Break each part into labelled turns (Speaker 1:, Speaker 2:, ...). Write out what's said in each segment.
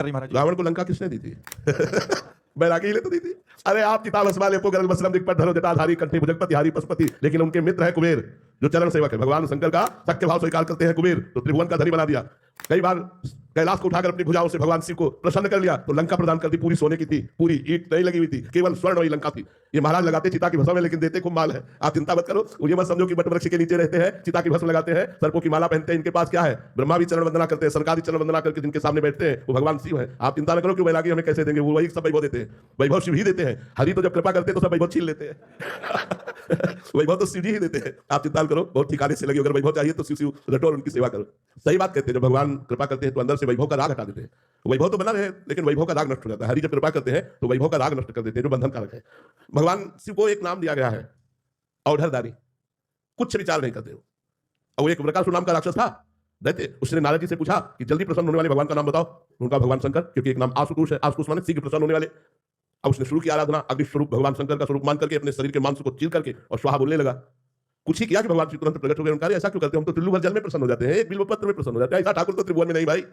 Speaker 1: रही महाराज।
Speaker 2: रावण को लंका किसने दी थी? बैरागी ही ने तो दी थी। अरे आप किताब अस्माल लेपो गरल मसलम दिक्पट धरो जटाधारी कंठी भुजगपति हारी पशुपति, लेकिन उनके मित्र है कुबेर जो चरण सेवक है। भगवान शंकर का सत्य भाव स्वीकार करते हैं कुबेर, तो त्रिभुवन का धनी बना दिया। कई बार कैलाश को उठाकर अपनी भुजाओं से भगवान शिव को प्रसन्न कर लिया, तो लंका प्रदान कर दी। पूरी सोने की थी, पूरी ईंट नहीं लगी हुई थी, केवल स्वर्ण वाली लंका थी। ये महाराज लगाते चिता की भस्म में, लेकिन देते खूब माल है। आप चिंता मत करो, ये मत समझो कि वट वृक्ष के नीचे रहते हैं, चिता की भस्म लगाते हैं, सर्पों की माला पहनते हैं। इनके पास क्या है? ब्रह्मा भी चरण वंदना करते हैं, सरकार चरण वंदना करके जिनके सामने बैठते हैं वो भगवान शिव है। आप चिंता न करो कि वैरागी हमें कैसे देंगे, वो वही सब वैभव देते हैं। वैभव शिव ही देते हैं। हरि तो जब कृपा करते हैं तो सब वैभव छीन लेते हैं। वैभव तो शिव जी ही देते हैं। आप चिंता करो, बहुत ठिकाने से लगे। अगर वैभव चाहिए तो शिव रटो और उनकी सेवा करो। सही बात कहते हैं, जब भगवान कृपा करते हैं तो अंदर से वैभव का राग हटा देते हैं। वैभव तो बना रहे, लेकिन वैभव का राग नष्ट हो जाता है। हरि जब कृपा करते हैं तो वैभव का राग नष्ट कर देते हैं, जो बंधन कारक है। भगवान शिव को एक नाम दिया गया है, औढ़रदारी। कुछ विचार नहीं करते हो। और वो एक वृकासुर नाम का राक्षस था, दैत्य। उसने नारद जी से पूछा कि जल्दी प्रसन्न होने वाले भगवान का नाम बताओ। उनका भगवान शंकर, क्योंकि एक नाम आशुतोष है, आशुतोष माने शीघ्र प्रसन्न होने वाले। अब उसने शुरू की आराधना, अग्नि स्वरूप भगवान शंकर का स्वरूप मान करके अपने शरीर के मांस को चीर करके और स्वाहा बोलने लगा। कुछ ही किया कि भगवान श्री तुरंत प्रकट हो गए। उनका ऐसा क्यों करते हैं? हम तो त्रिलोक भर जल में प्रसन्न हो जाते हैं, एक बिल्वपत्र में प्रसन्न हो जाते हैं। ऐसा ठाकुर तो त्रिभुवन में नहीं भाई।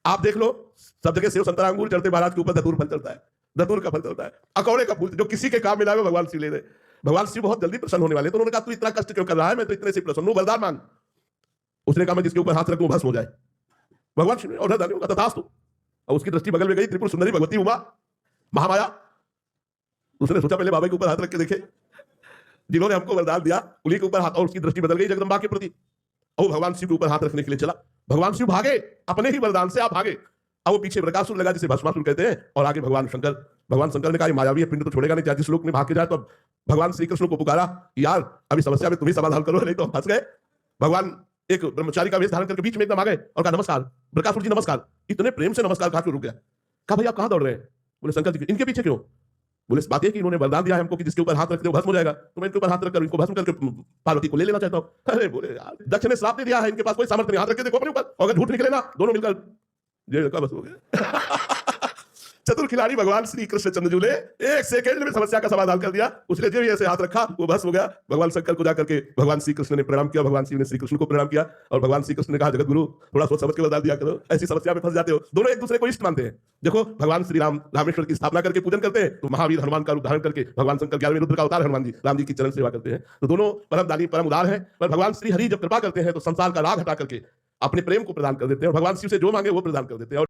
Speaker 2: आप देख लो, सब जगह सेव संतरा अंगूर चढ़ते, महाराज के ऊपर धतूर फल चढ़ता है। धतूर का फल चढ़ता है, अकौड़े का फूल, जो किसी के काम में लाए भगवान शिव ले रहे। भगवान शिव बहुत जल्दी प्रसन्न होने वाले। तो उन्होंने कहा तू इतना कष्ट क्यों कर रहा है? मैं तो इतने से प्रसन्न हूं, वरदान मांग। उसने कहा मैं जिसके ऊपर हाथ रखूं भस्म हो जाए। भगवान शिव ने औढ़रदारी का तथास्तु। और उसकी दृष्टि बगल में गई, त्रिपुर सुंदरी भगवती उमा महामाया। उसने सोचा पहले बाबा के ऊपर हाथ रख के देखे, जिन्होंने हमको वरदान दिया उन्हीं के ऊपर हाथ, और उसकी दृष्टि बदल गई जगदम्बा के प्रति। और भगवान शिव के ऊपर हाथ रखने के लिए चला। भगवान शिव भागे, अपने ही वरदान से आप भागे। अब वो पीछे वृकासुर लगा, जिसे भस्मासुर कहते हैं, और आगे भगवान शंकर ने कहा मायावी है, पिंड तो छोड़ेगा नहीं। जिस लोक में भाग के जाए तो भगवान श्री कृष्ण को पुकारा, यार अभी समस्या में तुम्ही समाधान करो, नहीं तो हम फंस गए। भगवान एक ब्रह्मचारी का वेश धारण करके बीच में एकदम आ गए और कहा नमस्कार वृकासुर जी नमस्कार। इतने प्रेम से नमस्कार कहा, क्यों रुक गया? कहा भाई आप कहां दौड़ रहे हैं? बोले शंकर जी इनके पीछे क्यों? बोले इस बात है कि इन्होंने वरदान दिया है हमको कि जिसके ऊपर हाथ रखते हो भस्म हो जाएगा, तो मैं इनके ऊपर हाथ रखकर इनको भस्म करके पार्वती को ले लेना चाहता हूं। अरे बोले यार, दक्ष ने श्राप दे दिया है, इनके पास कोई सामर्थ्य नहीं, हाथ रख के देखो अपने ऊपर, और अगर झूठ निकले ना दोनों मिलकर जेल का बस हो गया। चतुर खिलाड़ी भगवान श्री कृष्ण चंद्रजूले एक सेकंड में समस्या का समाधान कर दिया। उसने जो ऐसे हाथ रखा वो भस्म हो गया। भगवान शंकर को जाकर के भगवान श्री कृष्ण ने प्रणाम किया, भगवान शिव ने श्री कृष्ण को प्रणाम किया, और भगवान श्री कृष्ण ने कहा जगत गुरु थोड़ा सोच समझ के वरदान दिया करो, ऐसी समस्या में फंस जाते हो। दोनों एक दूसरे को इष्ट मानते हैं। देखो भगवान श्री राम रामेश्वर की स्थापना करके पूजन करते हैं, तो महावीर हनुमान का रूप धारण करके भगवान शंकर 11वें रुद्र का अवतार हनुमान जी राम जी की चरण सेवा करते हैं। तो दोनों परम दानी परम उदार है। पर भगवान श्री हरि जब कृपा करते हैं तो संसार का राग हटा करके अपने प्रेम को प्रदान कर देते हैं, और भगवान शिव से जो मांगे वो प्रदान कर देते हैं।